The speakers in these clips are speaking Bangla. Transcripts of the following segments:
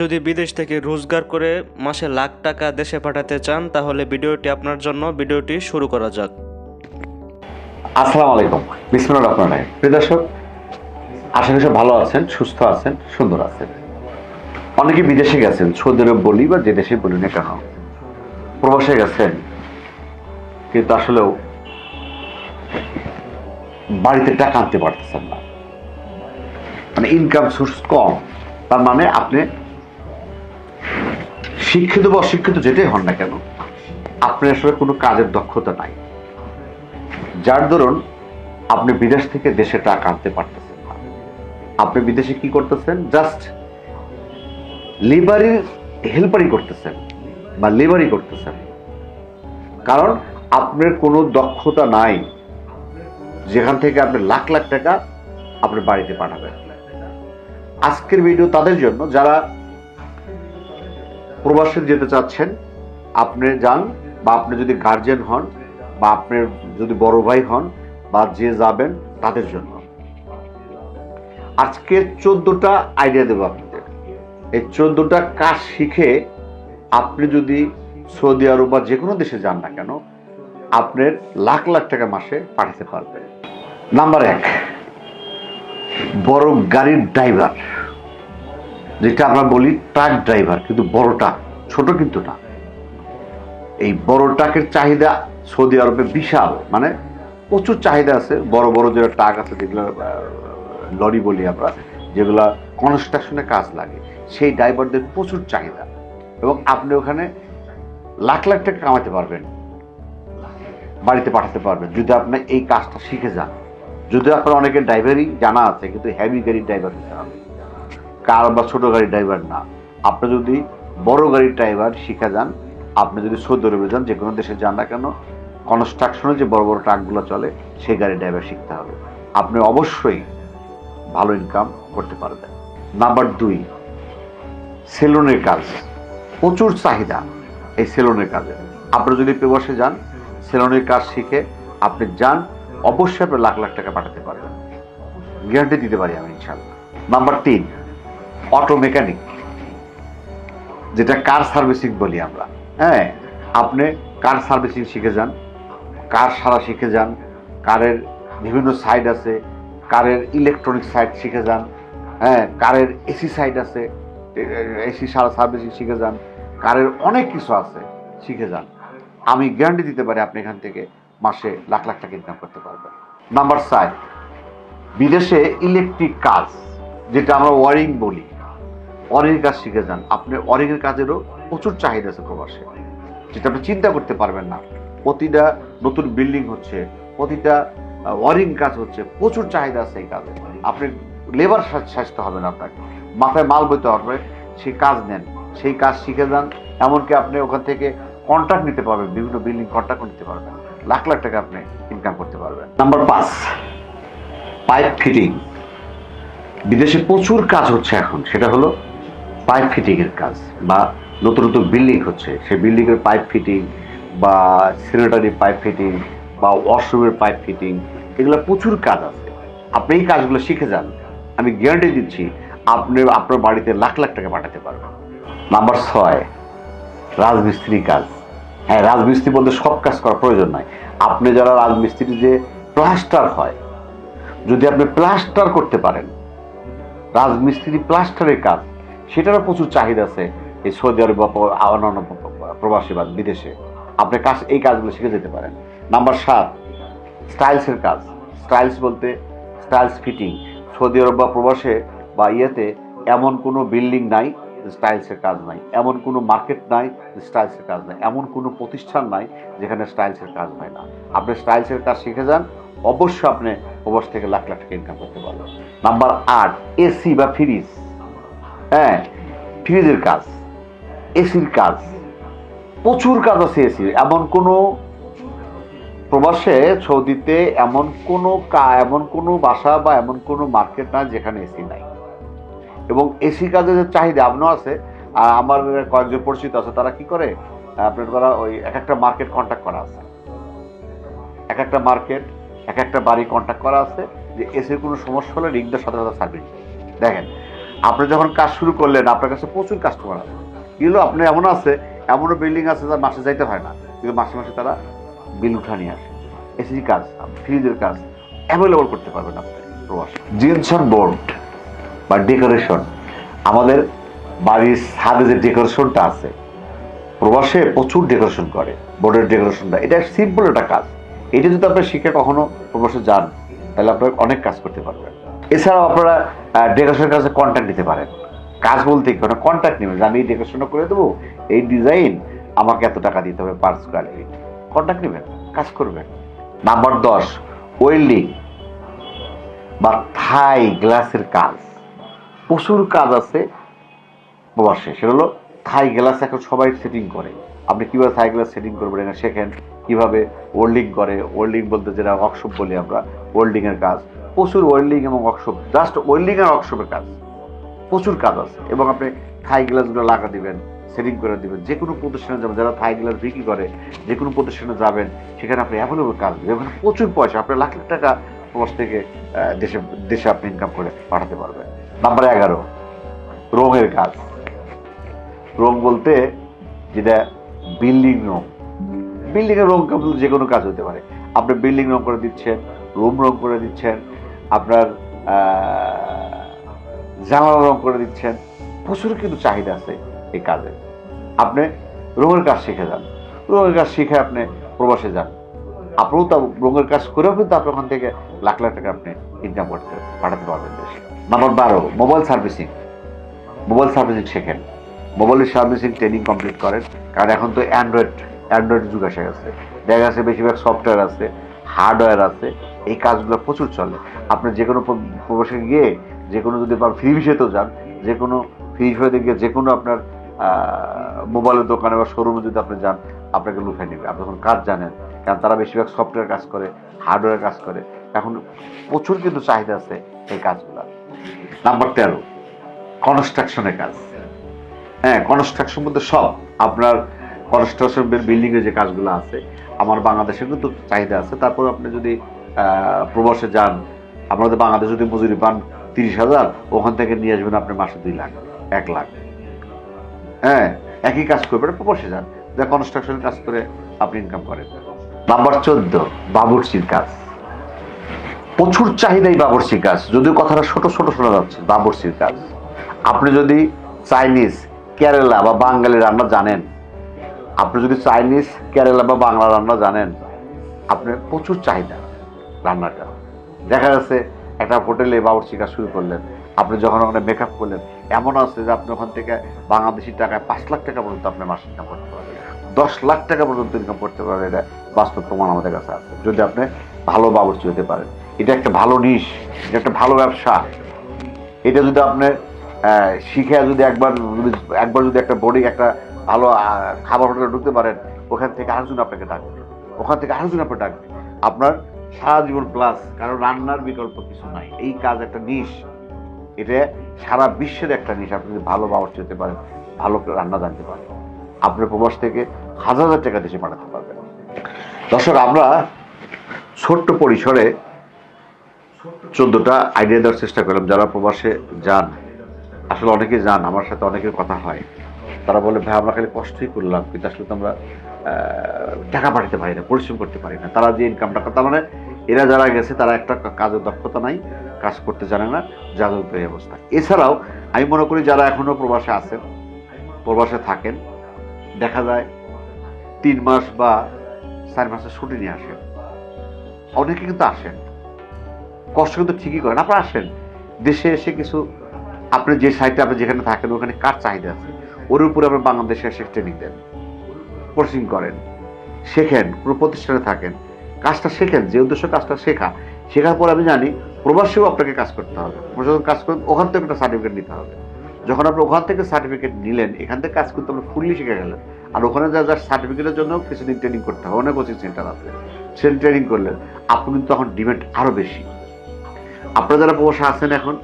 যদি বিদেশ থেকে রোজগার করে মাসে লাখ টাকা দেশে পাঠাতে চান তাহলে ভিডিওটি আপনার জন্য। ভিডিওটি শুরু করা যাক। আসসালামু আলাইকুম, বিসমিল্লাহির রহমানির রহিম। প্রিয় দর্শক, আশা করি সব ভালো আছেন, সুস্থ আছেন, সুন্দর আছেন। অনেকে বিদেশে গেছেন, সৌদি আরব বলি বা যে দেশে বলি না কেন, প্রবাসে গেছেন, কিন্তু আসলেও বাড়িতে টাকা আনতে পারতেছেন না, মানে ইনকাম সোর্স কম। তার মানে আপনি শিক্ষিত বা অশিক্ষিত যেটাই হন না কেন, আপনার আসলে কোনো কাজের দক্ষতা নাই, যার দরুন আপনি বিদেশ থেকে দেশে টাকা আনতে পারতেছেন না। আপনি বিদেশে কি করতেছেন? জাস্ট লেবারি হেল্পারি করতেছেন বা লেবারি করতেছেন, কারণ আপনার কোনো দক্ষতা নাই যেখান থেকে আপনি লাখ লাখ টাকা আপনার বাড়িতে পাঠাবেন। আজকের ভিডিও তাদের জন্য যারা প্রবাসে যেতে চাচ্ছেন, আপনি যান, বা আপনি যদি গার্জিয়ান হন বা আপনার যদি বড় ভাই হন বা যে যাবেন তাদের জন্য আজকে 14টা আইডিয়া দেবো আপনাদের। এই 14টা কাজ শিখে আপনি যদি সৌদি আরব বা যে কোনো দেশে যান না কেন, আপনার লাখ লাখ টাকা মাসে পাঠাতে পারবেন। নাম্বার 1, বড় গাড়ির ড্রাইভার, যেটা আমরা বলি ট্রাক ড্রাইভার, কিন্তু বড় ট্রাক, ছোট কিন্তু না। এই বড় ট্রাকের চাহিদা সৌদি আরবে বিশাল, মানে প্রচুর চাহিদা আছে। বড় বড় যে ট্রাক আছে, যেগুলো লরি বলি আমরা, যেগুলা কনস্ট্রাকশনে কাজ লাগে, সেই ড্রাইভারদের প্রচুর চাহিদা, এবং আপনি ওখানে লাখ লাখ টাকা কামাতে পারবেন, বাড়িতে পাঠাতে পারবেন যদি আপনি এই কাজটা শিখে যান। যদি আপনার অনেকের ড্রাইভারই জানা আছে, কিন্তু হেভি গাড়ির ড্রাইভার হতে হবে, কার বা ছোট গাড়ির ড্রাইভার না। আপনি যদি বড় গাড়ির ড্রাইভার শিখে যান, আপনি যদি সৌদি আরবে যান, যে কোনো দেশে যান না কেন, কনস্ট্রাকশনে যে বড় বড় ট্রাকগুলো চলে, সেই গাড়ির ড্রাইভার শিখতে হবে। আপনি অবশ্যই ভালো ইনকাম করতে পারবেন। নাম্বার 2, সেলুনের কাজ, প্রচুর চাহিদা এই সেলুনের কাজে। আপনি যদি প্রবাসে যান, সেলুনের কাজ শিখে আপনি যান, অবশ্যই আপনি লাখ লাখ টাকা পাঠাতে পারবেন, গ্যারান্টি দিতে পারি আমি ইনশাল্লাহ। নাম্বার 3, অটো মেকানিক, যেটা কার সার্ভিসিং বলি আমরা। হ্যাঁ, আপনি কার সার্ভিসিং শিখে যান, কার সারা শিখে যান, কারের বিভিন্ন সাইড আছে, কারের ইলেকট্রনিক সাইড শিখে যান। হ্যাঁ, কারের এসি সাইড আছে, এসি সারা সার্ভিসিং শিখে যান, কারের অনেক কিছু আছে, শিখে যান। আমি গ্যারান্টি দিতে পারি আপনি এখান থেকে মাসে লাখ লাখ টাকা ইনকাম করতে পারবেন। নাম্বার 4, বিদেশে ইলেকট্রিক কাজ, যেটা আমরা ওয়ারিং বলি, ওয়ারিং কাজ শিখে যান। আপনি ওয়ারিং এর কাজেরও প্রচুর চাহিদা আছে প্রবাসে, যেটা আপনি চিন্তা করতে পারবেন না। প্রতিটা নতুন বিল্ডিং হচ্ছে, প্রতিটা ওয়ারিং কাজ হচ্ছে, প্রচুর চাহিদা আছে এই কাজে। আপনি লেবার সাজতে হবে না, আপনাকে মাথায় মাল বইতে হবে, সেই কাজ নেন, সেই কাজ শিখে যান। এমনকি আপনি ওখান থেকে কন্ট্রাক্ট নিতে পারবেন, বিভিন্ন বিল্ডিং কন্ট্রাক্ট নিতে পারবেন, লাখ লাখ টাকা আপনি ইনকাম করতে পারবেন। Number 5, pipe fitting. বিদেশে প্রচুর কাজ হচ্ছে এখন, সেটা হলো পাইপ ফিটিং এর কাজ, বা নতুন নতুন বিল্ডিং হচ্ছে, সেই বিল্ডিং এর পাইপ ফিটিং, বা স্যানিটারি পাইপ ফিটিং, বা ওয়াশরুমের পাইপ ফিটিং, এগুলো প্রচুর কাজ আছে। আপনি এই কাজগুলো শিখে যান, আমি গ্যারান্টি দিচ্ছি আপনি আপনার বাড়িতে লাখ লাখ টাকা পাঠাতে পারবেন। নাম্বার 6, রাজমিস্ত্রি কাজ। হ্যাঁ, রাজমিস্ত্রি বলতে সব কাজ করার প্রয়োজন নাই। আপনি যারা রাজমিস্ত্রি যে প্লাস্টার হয়, যদি আপনি প্লাস্টার করতে পারেন, রাজমিস্ত্রি প্লাস্টারের কাজ, সেটারও প্রচুর চাহিদা আছে এই সৌদি আরব বা অন্যান্য প্রবাসী বা বিদেশে। আপনি কাজ, এই কাজগুলো শিখে যেতে পারেন। নাম্বার 7, স্টাইলসের কাজ। স্টাইলস বলতে স্টাইলস ফিটিং। সৌদি আরব বা প্রবাসে বা ইয়েতে এমন কোনো বিল্ডিং নাই যে স্টাইলসের কাজ নাই, এমন কোনো মার্কেট নাই যে স্টাইলসের কাজ নাই, এমন কোনো প্রতিষ্ঠান নাই যেখানে স্টাইলসের কাজ হয় না। আপনি স্টাইলসের কাজ শিখে যান, অবশ্যই আপনি প্রবাস থেকে লাখ লাখ টাকা ইনকাম করতে পারবেন। নাম্বার 8, এসি বা ফ্রিজ। হ্যাঁ, ফ্রিজের কাজ, এসির কাজ, প্রচুর কাজ আছে এসির। এমন কোনো প্রবাসে সৌদিতে এমন কোনো বাসা বা এমন কোনো মার্কেট নাই যেখানে এসি নাই, এবং এসি কাজের যে চাহিদা আপনার আছে। আমার কয়েকজন পরিচিত আছে, তারা কি করে, আপনার তারা ওই এক একটা মার্কেট কন্ট্যাক্ট করা আছে, এক একটা মার্কেট, এক একটা বাড়ি কন্ট্যাক্ট করা আছে, যে এসির কোনো সমস্যা হলে রিংটার সাথে সাথে সার্ভিস। দেখেন, আপনি যখন কাজ শুরু করলেন আপনার কাছে প্রচুর কাস্টমার আছে, কিন্তু আপনি এমন আছে, এমনও বিল্ডিং আছে যার মাসে যাইতে হয় না, কিন্তু মাসে মাসে তারা বিল উঠা নিয়ে আসে। এসি কাজ, ফ্রিজের কাজ অ্যাভেলেবল করতে পারবেন আপনি প্রবাসে। জিনসন বোর্ড বা ডেকোরেশন, আমাদের বাড়ির ছাদে যে ডেকোরেশনটা আছে, প্রবাসে প্রচুর ডেকোরেশন করে। বোর্ডের ডেকোরেশনটা এটা সিম্পল একটা কাজ, এটা যদি আপনি শিখে কখনো প্রবাসে যান তাহলে আপনার অনেক কাজ করতে পারবেন। এছাড়াও আপনারা ডেকোরেশনের কাজে কন্ট্যাক্ট দিতে পারেন। কাজ বলতে কি, কন্ট্যাক্ট নেবেন যে আমি এই ডেকোরেশনটা করে দেবো, এই ডিজাইন আমাকে এত টাকা দিতে হবে পার স্কোয়ার ফিট, কন্ট্যাক্ট নেবেন, কাজ করবেন। নাম্বার 10, ওয়েল্ডিং বা থাই গ্লাসের কাজ। প্রচুর কাজ আছে প্রবাসে, সেটা হলো থাই গ্লাস। এখন সবাই সেটিং করে, আপনি কীভাবে থাই গ্লাস সেটিং করবেন এটা শেখেন, কীভাবে ওয়েল্ডিং করে। ওয়েল্ডিং বলতে যেটা ওয়ার্কশপ বলি আমরা, ওয়েল্ডিংয়ের কাজ। প্রচুর ওয়েল্ডিং এবং ওয়ার্কশপ, জাস্ট ওয়েল্ডিং আর ওয়ার্কশপের কাজ, প্রচুর কাজ আছে। এবং আপনি থাই গ্লাসগুলো লাগা দিবেন, সেটিং করে দিবেন। যে কোনো প্রতিষ্ঠানে যাবেন, যারা থাই গ্লাস বিক্রি করে, যে কোনো প্রতিষ্ঠানে যাবেন, সেখানে আপনি অ্যাভেলেবল কাজ দেবেন। ওখানে প্রচুর পয়সা, আপনি লাখ লাখ টাকা প্রবাস থেকে দেশে দেশে আপনি ইনকাম করে পাঠাতে পারবেন। নাম্বার 11, রঙের কাজ। রং বলতে যেটা বিল্ডিং রং, বিল্ডিং এর রং কিন্তু যে কোনো কাজ হতে পারে। আপনি বিল্ডিং রং করে দিচ্ছেন, রুম রং করে দিচ্ছেন, আপনার জানালা রং করে দিচ্ছেন। প্রচুর কিন্তু চাহিদা আছে এই কাজে। আপনি রঙের কাজ শিখে যান, রঙের কাজ শিখে আপনি প্রবাসে যান, আপনিও তা রঙের কাজ করেও কিন্তু আপনি ওখান থেকে লাখ লাখ টাকা আপনি ইনকাম করতে পাঠাতে পারবেন দেশে। Number 12, mobile servicing. Mobile servicing শেখেন, মোবাইলের সার্ভিসিং ট্রেনিং কমপ্লিট করেন। কারণ এখন তো অ্যান্ড্রয়েড যুগ এসে গেছে, দেখা গেছে বেশিরভাগ সফটওয়্যার আছে, হার্ডওয়্যার আছে, এই কাজগুলো প্রচুর চলে। আপনি যে কোনো প্রবাসে গিয়ে, যে কোনো যদি ফ্রি বিষয়তেও যান, যে কোনো ফ্রি বিষয়তে গিয়ে যে কোনো আপনার মোবাইলের দোকানে বা শোরুমে যদি আপনি যান, আপনাকে লুফে নেবে। আপনি যখন কাজ জানেন, কারণ তারা বেশিরভাগ সফটওয়্যার কাজ করে, হার্ডওয়্যার কাজ করে। এখন প্রচুর কিন্তু চাহিদা আছে এই কাজগুলো। নাম্বার 13, কনস্ট্রাকশনের কাজ। হ্যাঁ, কনস্ট্রাকশন বলতে সব আপনার কনস্ট্রাকশন বিল্ডিং এর যে কাজগুলো আছে, আমার বাংলাদেশে কিন্তু চাহিদা আছে। তারপর আপনি যদি প্রবাসে যান, আপনাদের বাংলাদেশে যদি মজুরি পান 30,000, ওখান থেকে নিয়ে আসবেন আপনি মাসে 2 লাখ 1 লাখ। হ্যাঁ, একই কাজ করবেন, প্রবাসে যান, যা কনস্ট্রাকশনের কাজ করে আপনি ইনকাম করেন। নাম্বার 14, বাবুর্চির কাজ। প্রচুর চাহিদা এই বাবুর্চির কাজ, যদিও কথাটা ছোট ছোট শোনা যাচ্ছে। বাবুর্চির কাজ, আপনি যদি চাইনিজ, কেরালা বা বাঙালি রান্না জানেন, আপনি যদি চাইনিজ, কেরালা বা বাংলা রান্না জানেন, আপনার প্রচুর চাহিদা রান্নাটা। দেখা যাচ্ছে একটা হোটেলে বাবুর্চি কাজ শুরু করলেন, আপনি যখন ওখানে মেকআপ করলেন, এমন আছে যে আপনি ওখান থেকে বাংলাদেশি টাকায় 5 লাখ টাকা পর্যন্ত আপনি মাসে ইনকাম করতে পারবেন, 10 লাখ টাকা পর্যন্ত ইনকাম করতে পারবেন। এটা বাস্তব প্রমাণ আমাদের কাছে আছে, যদি আপনি ভালো বাবুর্চি হতে পারেন। এটা একটা ভালো নিশ, এটা একটা ভালো ব্যবসা। এটা যদি আপনি শিখে যদি একবার যদি একটা বোর্ডিং, একটা ভালো খাবার হোটেলে ঢুকতে পারেন, ওখান থেকে আরেকজন আপনাকে ডাকবে, ওখান থেকে আরেকজন আপনাকে ডাকবে, আপনার সারা জীবন প্লাস। কারণ রান্নার বিকল্প কিছু নাই, এই কাজ একটা নিশ, এটা সারা বিশ্বের একটা নিশ। আপনি যদি ভালো বাবুর্চি হতে পারেন, ভালো রান্না জানতে পারেন, আপনার প্রবাস থেকে হাজার হাজার টাকা দেশে পাঠাতে পারবেন। দর্শক, আমরা ছোট্ট পরিসরে 14টা আইডিয়া দেওয়ার চেষ্টা করলাম। যারা প্রবাসে যান, আসলে অনেকে যান, আমার সাথে অনেকের কথা হয়, তারা বলে ভাই আমরা খালি কষ্টই করলাম, কিন্তু আসলে তো আমরা টাকা পাঠাতে পারি না, পরিশ্রম করতে পারি না। তারা যে ইনকামটা, তার মানে এরা যারা গেছে তারা একটা কাজের দক্ষতা নাই, কাজ করতে জানে না, যাদের এই অবস্থা। এছাড়াও আমি মনে করি যারা এখনো প্রবাসে আছেন, প্রবাসে থাকেন, দেখা যায় 3 মাস বা 4 মাসের ছুটি নিয়ে আসেন, অনেকে কিন্তু আসেন, কষ্ট কিন্তু ঠিকই করেন। আপনারা আসেন, দেশে এসে কিছু আপনি যে সাইটে আপনি যেখানে থাকেন ওখানে কার চাহিদা আছে, ওর উপরে আপনি বাংলাদেশে এসে ট্রেনিং দেন, কোর্সিং করেন, শেখেন, কোনো প্রতিষ্ঠানে থাকেন, কাজটা শেখেন। যে উদ্দেশ্য কাজটা শেখার পর আমি জানি প্রবাসেও আপনাকে কাজ করতে হবে। যখন কাজ করেন ওখান থেকে একটা সার্টিফিকেট নিতে হবে। যখন আপনি ওখান থেকে সার্টিফিকেট নিলেন, এখান থেকে কাজ করতে আপনি ফুললি শিখে গেলেন। আর ওখানে যার সার্টিফিকেটের জন্য কিছুদিন ট্রেনিং করতে হবে, অনেক কোচিং সেন্টার আছে, সেখানে ট্রেনিং করলেন, আপনি কিন্তু তখন ডিমান্ড আরও বেশি। আপনারা যারা প্রবাসে আছেন এখন,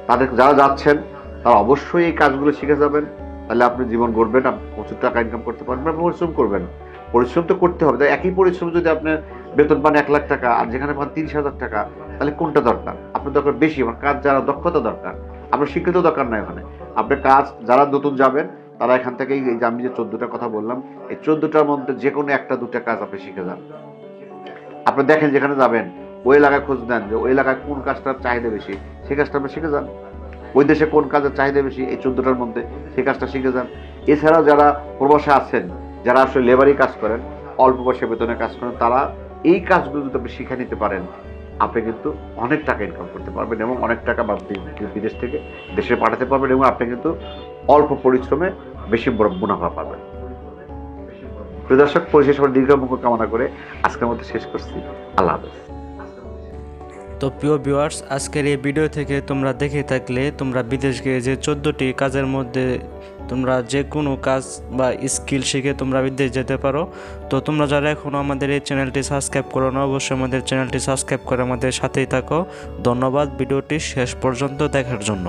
তাদের যারা যাচ্ছেন, তারা অবশ্যই এই কাজগুলো শিখে যাবেন, তাহলে আপনি জীবন গড়বেন, আপনি প্রচুর টাকা ইনকাম করতে পারবেন। পরিশ্রম করবেন, পরিশ্রম তো করতে হবে। একই পরিশ্রম যদি আপনি বেতন পান 1 লাখ টাকা আর যেখানে পান 30,000 টাকা, তাহলে কোনটা দরকার? আপনার দরকার বেশি, আমার কাজ জানা, দক্ষতা দরকার। আপনার শিক্ষিত দরকার নাই ওখানে। আপনার কাজ যারা নতুন যাবেন তারা এখান থেকে এই যে আমি যে 14টা কথা বললাম, এই 14টার মধ্যে যে কোনো 1-2টা কাজ আপনি শিখে যান। আপনি দেখেন যেখানে যাবেন ওই এলাকায় খোঁজ নেন যে ওই এলাকায় কোন কাজটার চাহিদা বেশি, সেই কাজটা আপনি শিখে যান। ওই দেশে কোন কাজের চাহিদা বেশি এই 14টার মধ্যে, সেই কাজটা শিখে যান। এছাড়াও যারা প্রবাসে আছেন, যারা আসলে লেবারি কাজ করেন, অল্প পয়সা বেতনে কাজ করেন, তারা এই কাজগুলো যদি আপনি শিখে নিতে পারেন, আপনি কিন্তু অনেক টাকা ইনকাম করতে পারবেন এবং অনেক টাকা বিদেশ থেকে দেশে পাঠাতে পারবেন এবং আপনি কিন্তু অল্প পরিশ্রমে বেশি মুনাফা পাবেন। প্রিয় দর্শক, পরিশেষ দীর্ঘমুখ কামনা করে আজকের মধ্যে শেষ করছি। আল্লাহ হাফেজ। তো প্রিয় ভিউয়ার্স, আজকের এই ভিডিও থেকে তোমরা দেখে থাকলে তোমরা বিদেশ গিয়ে যে 14টি কাজের মধ্যে তোমরা যে কোনো কাজ বা স্কিল শিখে তোমরা বিদেশ যেতে পারো। তো তোমরা যারা এখনও আমাদের এই চ্যানেলটি সাবস্ক্রাইব করো না, অবশ্যই আমাদের চ্যানেলটি সাবস্ক্রাইব করে আমাদের সাথেই থাকো। ধন্যবাদ ভিডিওটি শেষ পর্যন্ত দেখার জন্য।